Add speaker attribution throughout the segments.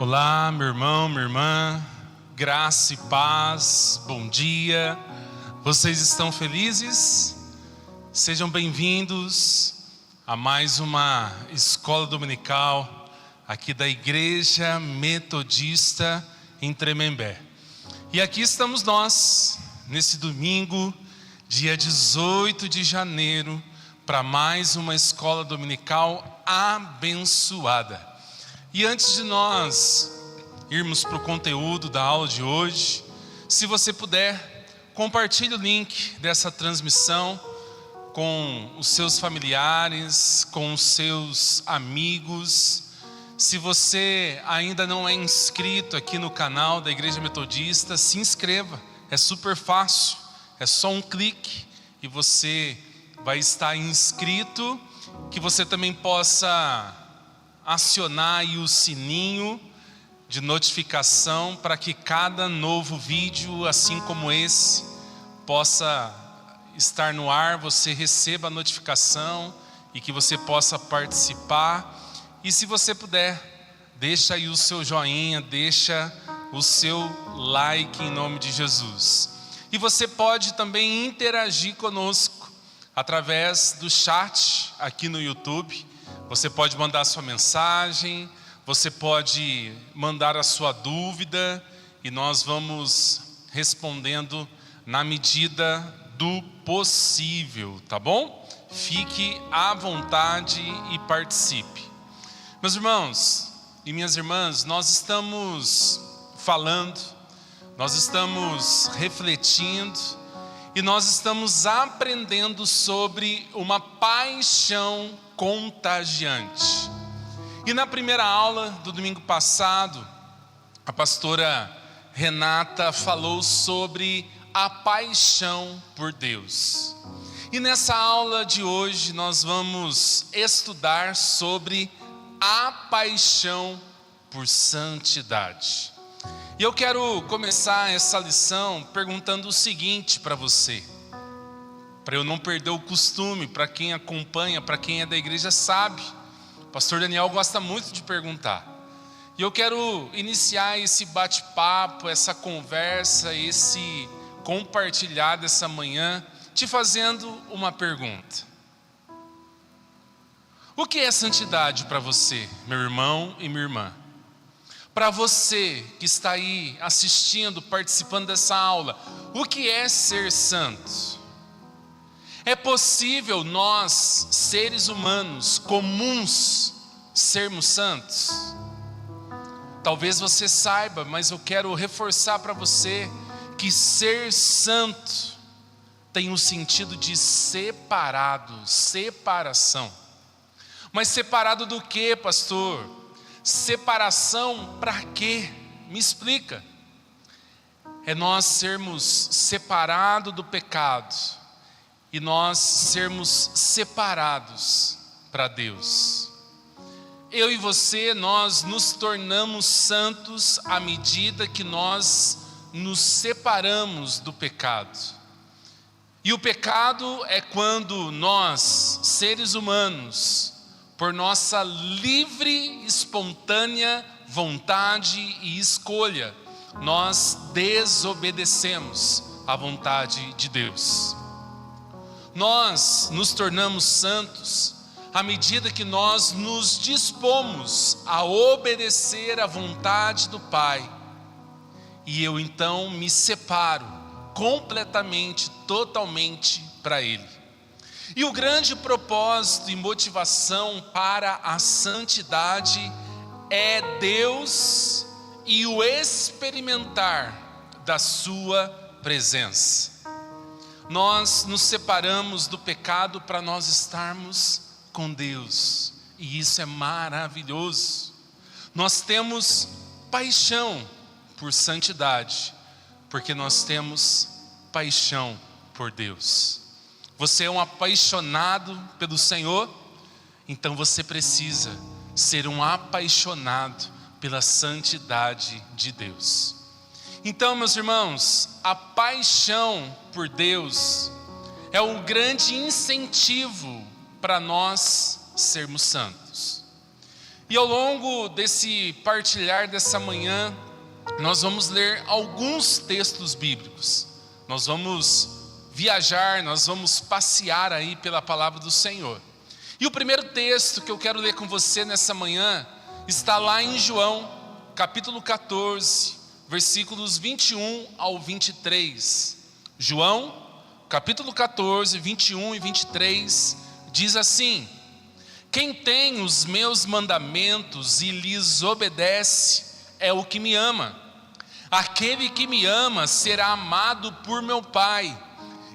Speaker 1: Olá, meu irmão, minha irmã, graça e paz, bom dia. Vocês estão felizes? Sejam bem-vindos a mais uma escola dominical aqui da Igreja Metodista em Tremembé. E aqui estamos nós, nesse domingo, dia 18 de janeiro, para mais uma escola dominical abençoada. E antes de nós irmos para o conteúdo da aula de hoje, se você puder, compartilhe o link dessa transmissão com os seus familiares, com os seus amigos. Se você ainda não é inscrito aqui no canal da Igreja Metodista, se inscreva, é super fácil, é só um clique e você vai estar inscrito, que você também possa acionar aí o sininho de notificação para que cada novo vídeo, assim como esse, possa estar no ar, você receba a notificação e que você possa participar. E se você puder, deixa aí o seu joinha, deixa o seu like em nome de Jesus. E você pode também interagir conosco através do chat aqui no YouTube. Você pode mandar a sua mensagem, você pode mandar a sua dúvida e nós vamos respondendo na medida do possível, tá bom? Fique à vontade e participe. Meus irmãos e minhas irmãs, nós estamos falando, nós estamos refletindo e nós estamos aprendendo sobre uma paixão contagiante. E na primeira aula do domingo passado, a pastora Renata falou sobre a paixão por Deus. E nessa aula de hoje nós vamos estudar sobre a paixão por santidade. E eu quero começar essa lição perguntando o seguinte para você, para eu não perder o costume. Para quem acompanha, para quem é da igreja sabe, o pastor Daniel gosta muito de perguntar. E eu quero iniciar esse bate-papo, essa conversa, esse compartilhar dessa manhã, te fazendo uma pergunta. O que é santidade para você, meu irmão e minha irmã? Para você que está aí assistindo, participando dessa aula, o que é ser santo? É possível nós, seres humanos comuns, sermos santos? Talvez você saiba, mas eu quero reforçar para você que ser santo tem o sentido de separado, separação. Mas separado do que, pastor? Separação para quê? Me explica. É nós sermos separados do pecado e nós sermos separados para Deus. Eu e você, nós nos tornamos santos à medida que nós nos separamos do pecado. E o pecado é quando nós, seres humanos, por nossa livre, espontânea vontade e escolha, nós desobedecemos à vontade de Deus. Nós nos tornamos santos à medida que nós nos dispomos a obedecer à vontade do Pai. E eu então me separo completamente, totalmente para Ele. E o grande propósito e motivação para a santidade é Deus e o experimentar da sua presença. Nós nos separamos do pecado para nós estarmos com Deus, e isso é maravilhoso. Nós temos paixão por santidade, porque nós temos paixão por Deus. Você é um apaixonado pelo Senhor, então você precisa ser um apaixonado pela santidade de Deus. Então, meus irmãos, a paixão por Deus é um grande incentivo para nós sermos santos. E ao longo desse partilhar dessa manhã, nós vamos ler alguns textos bíblicos. Nós vamos viajar, nós vamos passear aí pela palavra do Senhor. E o primeiro texto que eu quero ler com você nessa manhã está lá em João, capítulo 14, versículos 21 ao 23. João, capítulo 14, 21 e 23, diz assim: quem tem os meus mandamentos e lhes obedece é o que me ama. Aquele que me ama será amado por meu Pai,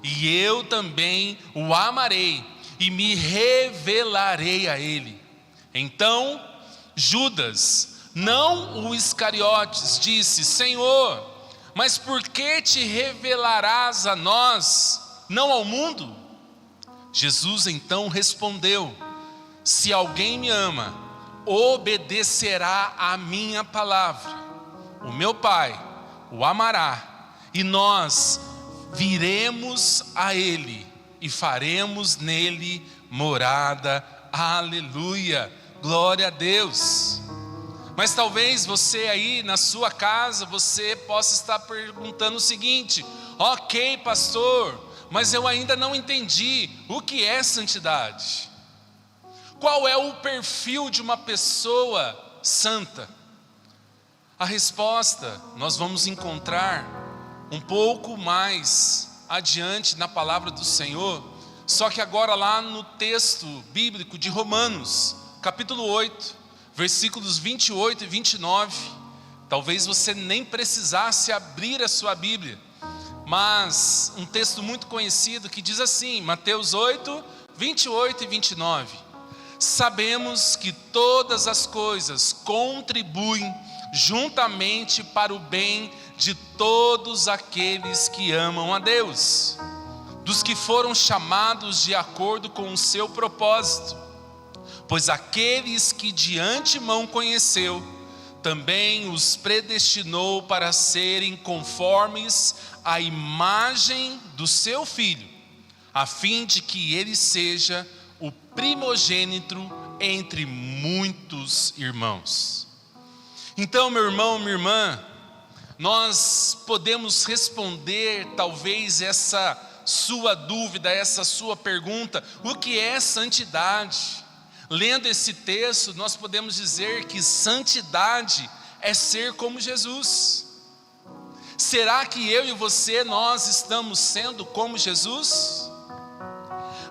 Speaker 1: e eu também o amarei e me revelarei a ele. Então Judas, não o Iscariotes, disse: Senhor, mas por que te revelarás a nós, não ao mundo? Jesus então respondeu: se alguém me ama, obedecerá à minha palavra. O meu Pai o amará, e nós viremos a ele e faremos nele morada. Aleluia, glória a Deus. Mas talvez você aí na sua casa, você possa estar perguntando o seguinte: ok, pastor, mas eu ainda não entendi o que é santidade. Qual é o perfil de uma pessoa santa? A resposta nós vamos encontrar um pouco mais adiante na palavra do Senhor, só que agora lá no texto bíblico de Romanos, capítulo 8, versículos 28 e 29. Talvez você nem precisasse abrir a sua Bíblia, mas um texto muito conhecido que diz assim, Mateus 8, 28 e 29. Sabemos que todas as coisas contribuem juntamente para o bem de todos aqueles que amam a Deus, dos que foram chamados de acordo com o seu propósito. Pois aqueles que de antemão conheceu, também os predestinou para serem conformes à imagem do seu Filho, a fim de que ele seja o primogênito entre muitos irmãos. Então, meu irmão, minha irmã, nós podemos responder talvez essa sua dúvida, essa sua pergunta: o que é santidade? Lendo esse texto, nós podemos dizer que santidade é ser como Jesus. Será que eu e você, nós estamos sendo como Jesus?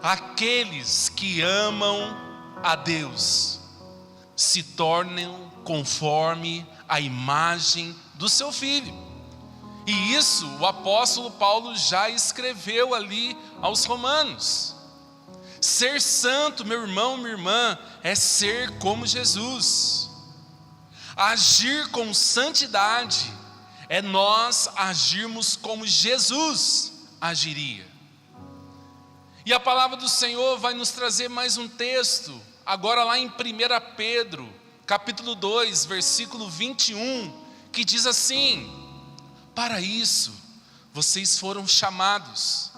Speaker 1: Aqueles que amam a Deus se tornam conforme a imagem do seu Filho. E isso o apóstolo Paulo já escreveu ali aos Romanos. Ser santo, meu irmão, minha irmã, é ser como Jesus. Agir com santidade é nós agirmos como Jesus agiria. E a palavra do Senhor vai nos trazer mais um texto, agora lá em 1 Pedro, capítulo 2, versículo 21, que diz assim: para isso vocês foram chamados,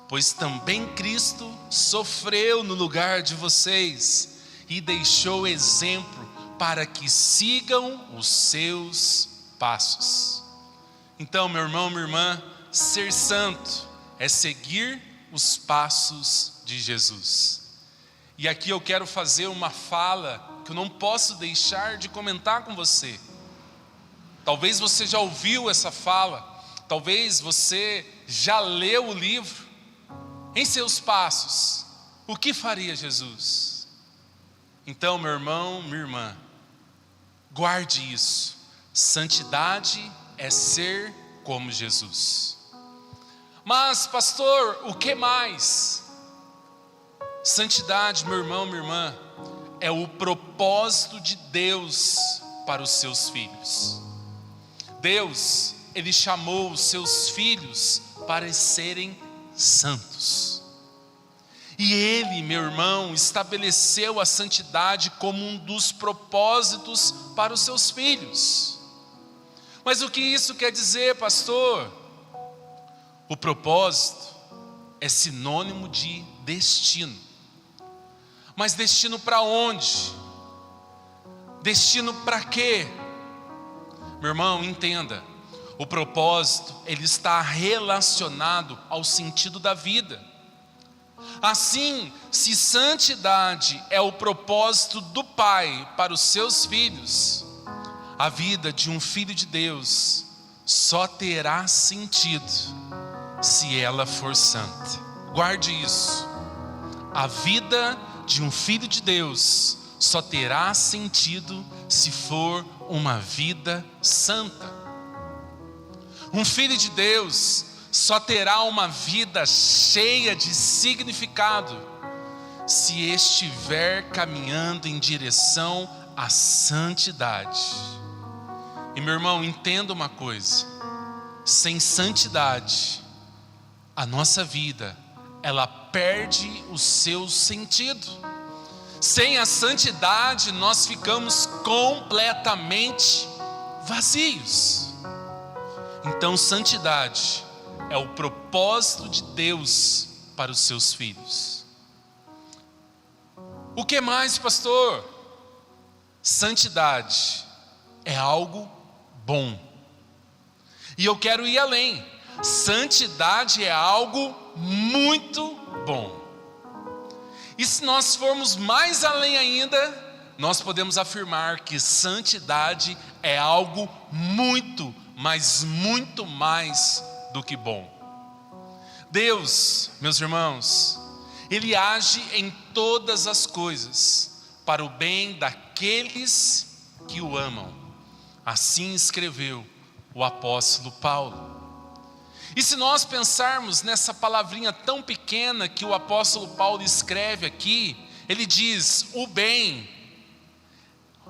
Speaker 1: pois também Cristo sofreu no lugar de vocês e deixou exemplo para que sigam os seus passos. Então, meu irmão, minha irmã, ser santo é seguir os passos de Jesus. E aqui eu quero fazer uma fala que eu não posso deixar de comentar com você. Talvez você já ouviu essa fala, talvez você já leu o livro. Em seus passos, o que faria Jesus? Então, meu irmão, minha irmã, guarde isso. Santidade é ser como Jesus. Mas, pastor, o que mais? Santidade, meu irmão, minha irmã, é o propósito de Deus para os seus filhos. Deus, Ele chamou os seus filhos para serem santos. E Ele, meu irmão, estabeleceu a santidade como um dos propósitos para os seus filhos. Mas o que isso quer dizer, pastor? O propósito é sinônimo de destino. Mas destino para onde? Destino para quê? Meu irmão, entenda. O propósito, ele está relacionado ao sentido da vida. Assim, se santidade é o propósito do Pai para os seus filhos, a vida de um filho de Deus só terá sentido se ela for santa. Guarde isso. A vida de um filho de Deus só terá sentido se for uma vida santa. Um filho de Deus só terá uma vida cheia de significado se estiver caminhando em direção à santidade. E meu irmão, entenda uma coisa: sem santidade, a nossa vida, ela perde o seu sentido. Sem a santidade, nós ficamos completamente vazios. Então, santidade é o propósito de Deus para os seus filhos. O que mais, pastor? Santidade é algo bom. E eu quero ir além. Santidade é algo muito bom. E se nós formos mais além ainda, nós podemos afirmar que santidade é algo muito, mas muito mais do que bom. Deus, meus irmãos, Ele age em todas as coisas para o bem daqueles que o amam. Assim escreveu o apóstolo Paulo. E se nós pensarmos nessa palavrinha tão pequena que o apóstolo Paulo escreve aqui, ele diz o bem.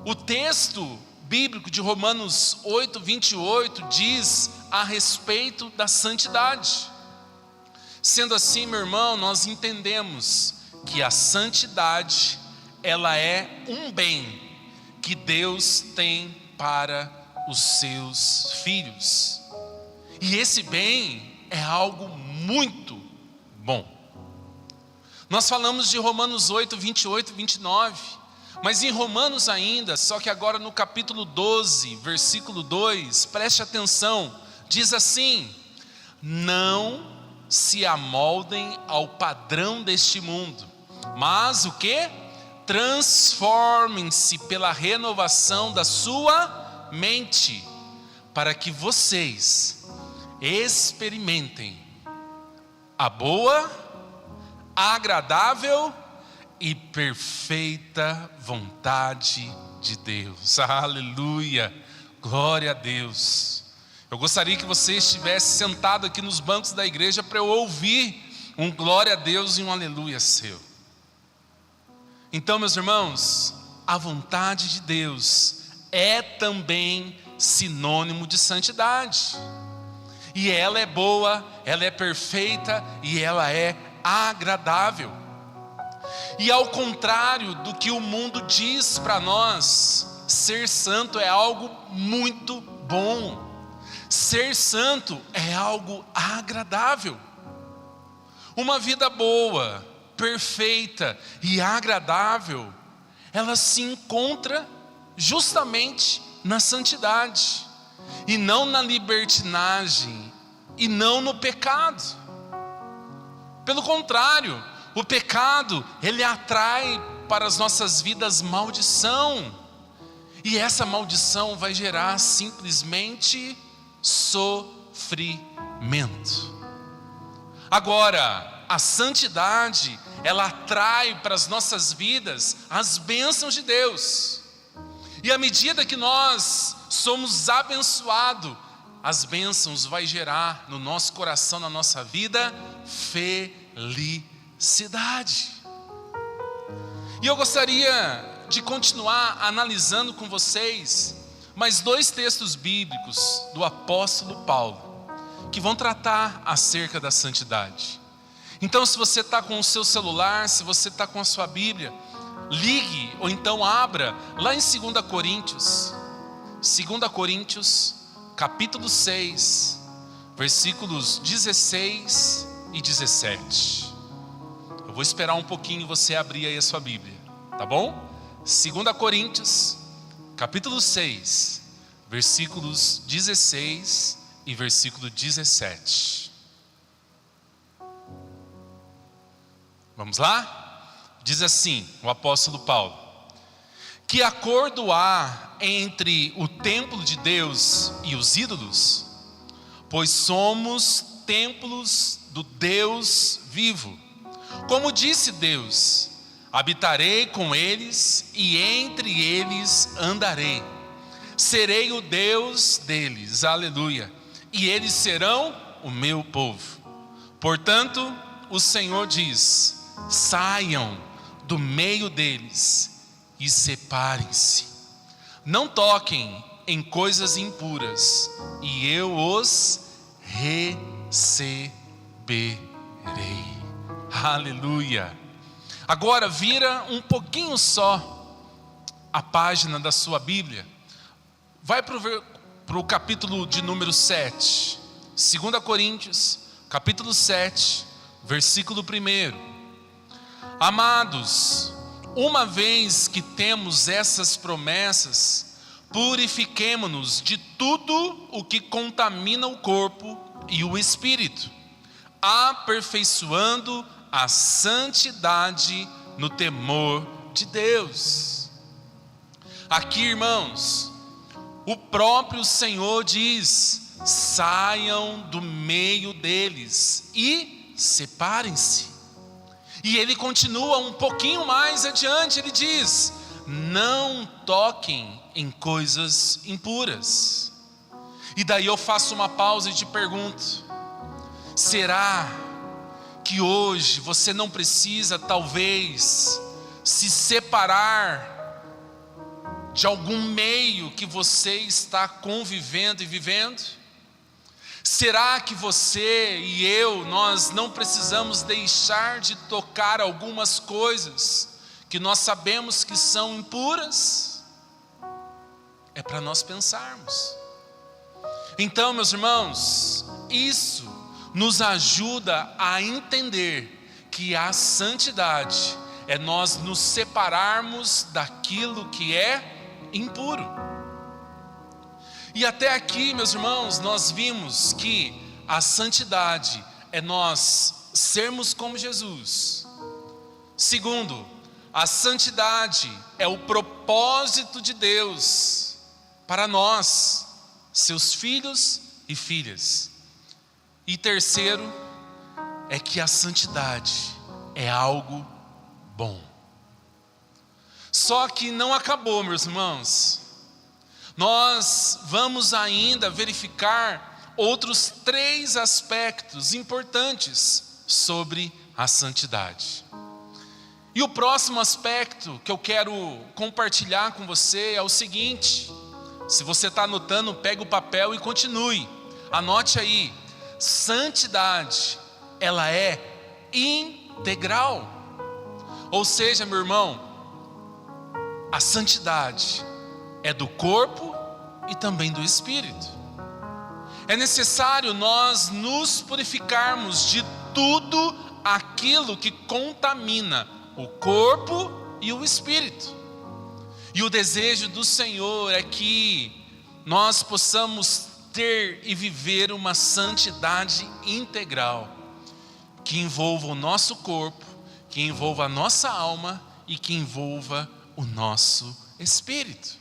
Speaker 1: O texto bíblico de Romanos 8:28 diz a respeito da santidade. Sendo assim, meu irmão, nós entendemos que a santidade, ela é um bem que Deus tem para os seus filhos. E esse bem é algo muito bom. Nós falamos de Romanos 8:28 e 29, mas em Romanos ainda, só que agora no capítulo 12, versículo 2, preste atenção, diz assim: não se amoldem ao padrão deste mundo, mas o que? Transformem-se pela renovação da sua mente, para que vocês experimentem a boa, agradável e perfeita vontade de Deus. Aleluia, glória a Deus. Eu gostaria que você estivesse sentado aqui nos bancos da igreja para eu ouvir um glória a Deus e um aleluia seu. Então, meus irmãos, a vontade de Deus é também sinônimo de santidade. E ela é boa, ela é perfeita e ela é agradável. E ao contrário do que o mundo diz para nós, ser santo é algo muito bom. Ser santo é algo agradável. Uma vida boa, perfeita e agradável, ela se encontra justamente na santidade, e não na libertinagem, e não no pecado. Pelo contrário, o pecado, ele atrai para as nossas vidas maldição, e essa maldição vai gerar simplesmente sofrimento. Agora, a santidade, ela atrai para as nossas vidas as bênçãos de Deus. E à medida que nós somos abençoados, as bênçãos vai gerar no nosso coração, na nossa vida, felicidade. E eu gostaria de continuar analisando com vocês mais dois textos bíblicos do apóstolo Paulo, que vão tratar acerca da santidade. Então, se você está com o seu celular, se você está com a sua Bíblia, ligue ou então abra lá em 2 Coríntios, capítulo 6, versículos 16 e 17. Eu vou esperar um pouquinho você abrir aí a sua Bíblia, tá bom? 2 Coríntios, capítulo 6, versículos 16 e versículo 17. Vamos lá? Diz assim o apóstolo Paulo: que acordo há entre o templo de Deus e os ídolos? Pois somos templos do Deus vivo. Como disse Deus: habitarei com eles e entre eles andarei. Serei o Deus deles, aleluia, e eles serão o meu povo. Portanto, o Senhor diz: saiam do meio deles e separem-se. Não toquem em coisas impuras, e eu os receberei. Aleluia. Agora vira um pouquinho só a página da sua Bíblia. Vai para o capítulo de número 7. 2 Coríntios, capítulo 7, versículo 1. Amados, uma vez que temos essas promessas, purifiquemo-nos de tudo o que contamina o corpo e o espírito, aperfeiçoando a santidade no temor de Deus. Aqui, irmãos, o próprio Senhor diz: saiam do meio deles e separem-se. E ele continua um pouquinho mais adiante, ele diz: não toquem em coisas impuras. E daí eu faço uma pausa e te pergunto: será que hoje você não precisa talvez se separar de algum meio que você está convivendo e vivendo? Será que você e eu, nós não precisamos deixar de tocar algumas coisas que nós sabemos que são impuras? É para nós pensarmos. Então, meus irmãos, isso nos ajuda a entender que a santidade é nós nos separarmos daquilo que é impuro. E até aqui, meus irmãos, nós vimos que a santidade é nós sermos como Jesus. Segundo, a santidade é o propósito de Deus para nós, seus filhos e filhas. E terceiro, é que a santidade é algo bom. Só que não acabou, meus irmãos. Nós vamos ainda verificar outros 3 aspectos importantes sobre a santidade. E o próximo aspecto que eu quero compartilhar com você é o seguinte: se você está anotando, pega o papel e continue. Anote aí: santidade, ela é integral. Ou seja, meu irmão, a santidade é do corpo e também do espírito. É necessário nós nos purificarmos de tudo aquilo que contamina o corpo e o espírito. E o desejo do Senhor é que nós possamos ter e viver uma santidade integral, que envolva o nosso corpo, que envolva a nossa alma e que envolva o nosso espírito.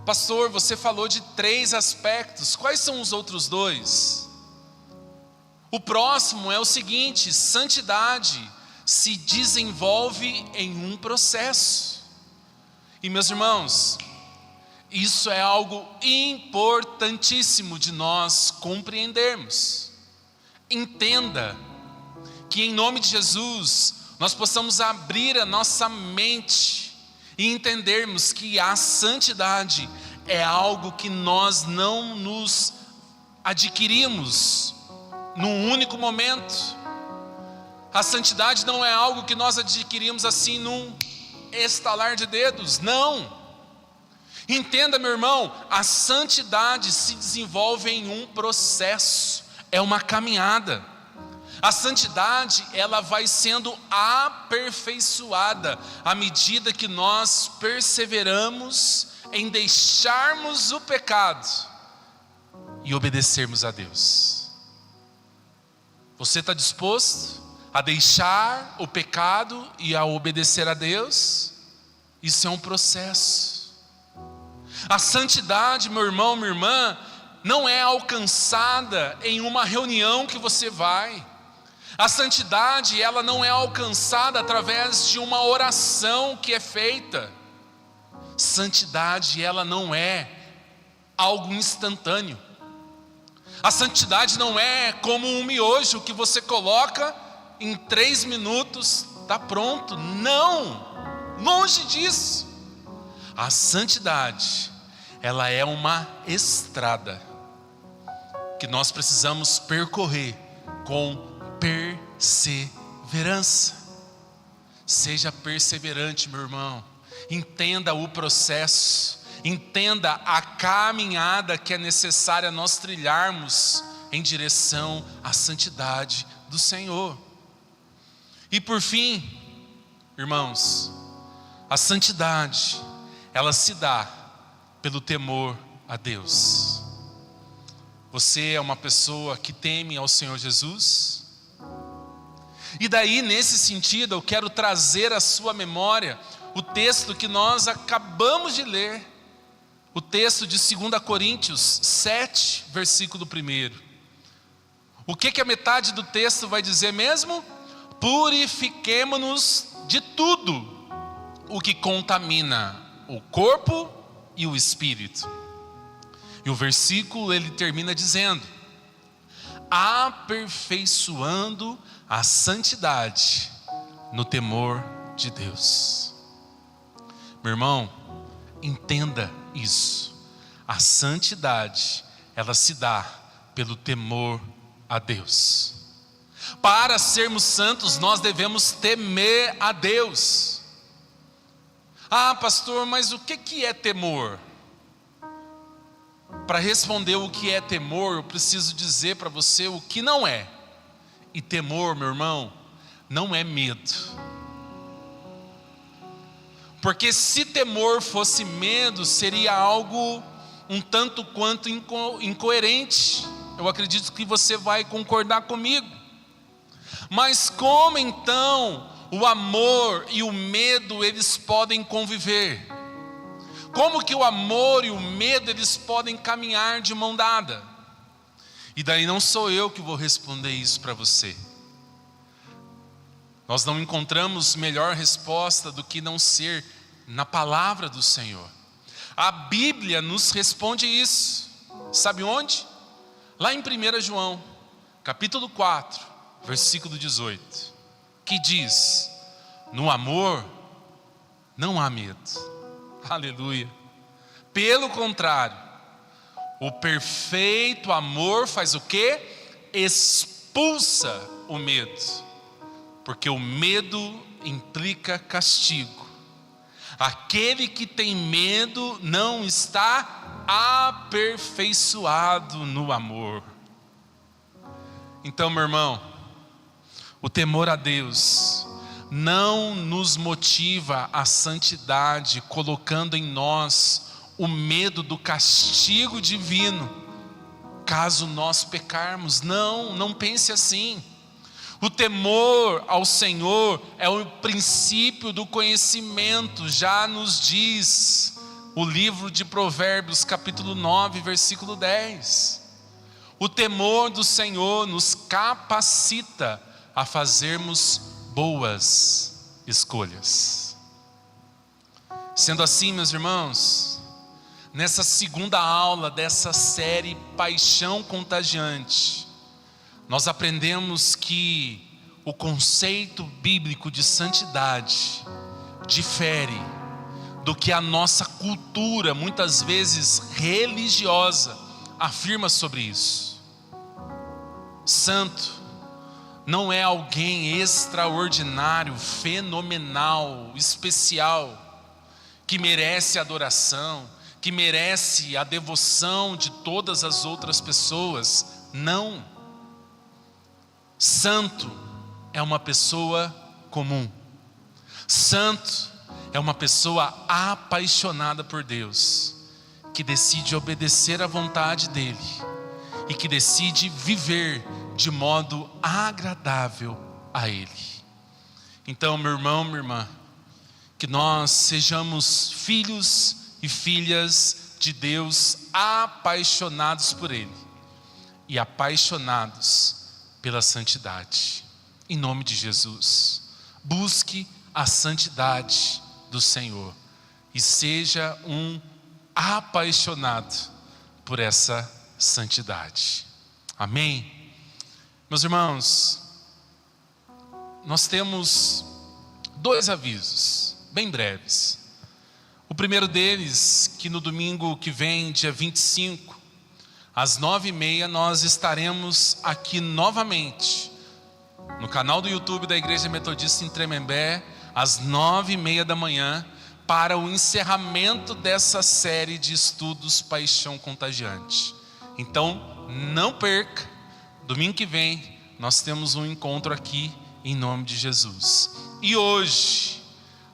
Speaker 1: Pastor, você falou de 3 aspectos, quais são os outros 2? O próximo é o seguinte: santidade se desenvolve em um processo. E meus irmãos, isso é algo importantíssimo de nós compreendermos. Entenda que em nome de Jesus nós possamos abrir a nossa mente e entendermos que a santidade é algo que nós não nos adquirimos num único momento. A santidade não é algo que nós adquirimos assim num estalar de dedos, não. Entenda, meu irmão, a santidade se desenvolve em um processo, é uma caminhada. A santidade, ela vai sendo aperfeiçoada à medida que nós perseveramos em deixarmos o pecado e obedecermos a Deus. Você está disposto a deixar o pecado e a obedecer a Deus? Isso é um processo. A santidade, meu irmão, minha irmã, não é alcançada em uma reunião que você vai. A santidade, ela não é alcançada através de uma oração que é feita. Santidade, ela não é algo instantâneo. A santidade não é como um miojo que você coloca em 3 minutos, está pronto. Não, longe disso. A santidade, ela é uma estrada que nós precisamos percorrer com perseverança. Seja perseverante, meu irmão. Entenda o processo, entenda a caminhada que é necessária nós trilharmos em direção à santidade do Senhor. E por fim, irmãos, a santidade, ela se dá pelo temor a Deus. Você é uma pessoa que teme ao Senhor Jesus? E daí, nesse sentido, eu quero trazer à sua memória o texto que nós acabamos de ler, o texto de 2 Coríntios 7, versículo 1. O que a metade do texto vai dizer mesmo? Purifiquemo-nos de tudo o que contamina o corpo e o espírito. E o versículo ele termina dizendo: aperfeiçoando a santidade no temor de Deus. Meu irmão, entenda isso. A santidade, ela se dá pelo temor a Deus. Para sermos santos, nós devemos temer a Deus. Ah, pastor, mas o que é temor? Para responder o que é temor, eu preciso dizer para você o que não é. E temor, meu irmão, não é medo. Porque se temor fosse medo, seria algo um tanto quanto incoerente. Eu acredito que você vai concordar comigo. Mas como então o amor e o medo eles podem conviver? Como que o amor e o medo eles podem caminhar de mão dada? E daí não sou eu que vou responder isso para você. Nós não encontramos melhor resposta do que não ser na palavra do Senhor. A Bíblia nos responde isso. Sabe onde? Lá em 1 João, capítulo 4, versículo 18, que diz: no amor não há medo. Aleluia. Pelo contrário, o perfeito amor faz o quê? Expulsa o medo. Porque o medo implica castigo. Aquele que tem medo não está aperfeiçoado no amor. Então, meu irmão, o temor a Deus não nos motiva à santidade, colocando em nós o medo do castigo divino, caso nós pecarmos. Não pense assim. O temor ao Senhor é o princípio do conhecimento, já nos diz o livro de Provérbios, capítulo 9, versículo 10. O temor do Senhor nos capacita a fazermos boas escolhas. Sendo assim, meus irmãos, nessa segunda aula dessa série Paixão Contagiante, nós aprendemos que o conceito bíblico de santidade difere do que a nossa cultura, muitas vezes religiosa, afirma sobre isso. Santo não é alguém extraordinário, fenomenal, especial, que merece adoração, que merece a devoção de todas as outras pessoas. Não. Santo é uma pessoa comum. Santo é uma pessoa apaixonada por Deus, que decide obedecer à vontade dEle e que decide viver de modo agradável a Ele. Então, meu irmão, minha irmã, que nós sejamos filhos e filhas de Deus apaixonados por Ele e apaixonados pela santidade. Em nome de Jesus, busque a santidade do Senhor e seja um apaixonado por essa santidade. Amém? Meus irmãos, nós temos 2 avisos bem breves. O primeiro deles, que no domingo que vem, dia 25, às 9h30, nós estaremos aqui novamente no canal do YouTube da Igreja Metodista em Tremembé, às 9h30 da manhã, para o encerramento dessa série de estudos Paixão Contagiante. Então, não perca, domingo que vem, nós temos um encontro aqui, em nome de Jesus. E hoje,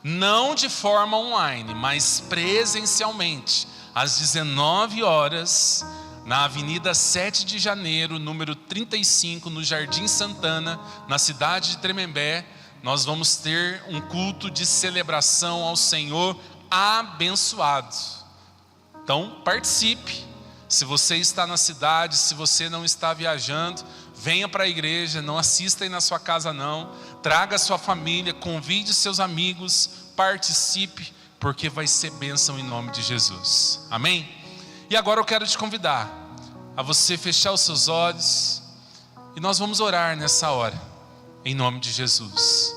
Speaker 1: não de forma online, mas presencialmente, às 19 horas, na Avenida 7 de Janeiro, número 35, no Jardim Santana, na cidade de Tremembé, nós vamos ter um culto de celebração ao Senhor abençoado. Então, participe. Se você está na cidade, se você não está viajando, venha para a igreja, não assista aí na sua casa não. Traga a sua família, convide seus amigos, participe, porque vai ser bênção em nome de Jesus. Amém? E agora eu quero te convidar a você fechar os seus olhos e nós vamos orar nessa hora, em nome de Jesus.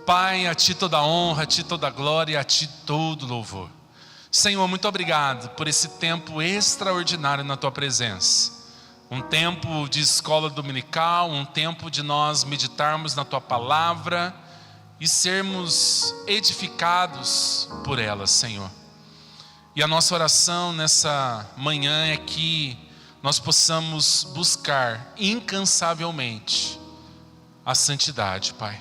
Speaker 1: Pai, a Ti toda a honra, a Ti toda a glória, a Ti todo o louvor. Senhor, muito obrigado por esse tempo extraordinário na Tua presença. Um tempo de escola dominical, um tempo de nós meditarmos na Tua palavra e sermos edificados por ela, Senhor. E a nossa oração nessa manhã é que nós possamos buscar incansavelmente a santidade, Pai.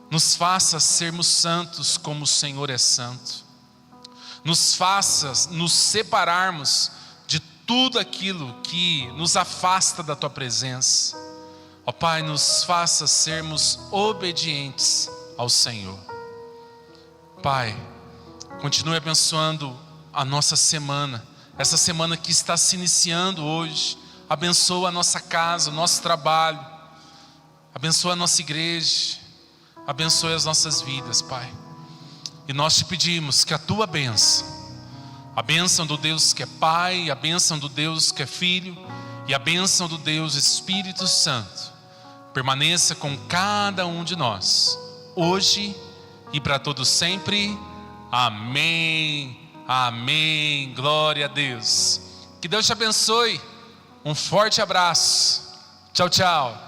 Speaker 1: Nos faça sermos santos como o Senhor é santo. Nos faça nos separarmos de tudo aquilo que nos afasta da Tua presença. Ó Pai, nos faça sermos obedientes ao Senhor. Pai, continue abençoando a nossa semana, essa semana que está se iniciando hoje. Abençoa a nossa casa, o nosso trabalho, abençoa a nossa igreja, abençoe as nossas vidas, Pai. E nós te pedimos que a Tua bênção, a bênção do Deus que é Pai, a bênção do Deus que é Filho e a bênção do Deus Espírito Santo, permaneça com cada um de nós, hoje e para todos sempre. Amém. Amém, glória a Deus. Que Deus te abençoe. Um forte abraço. Tchau, tchau.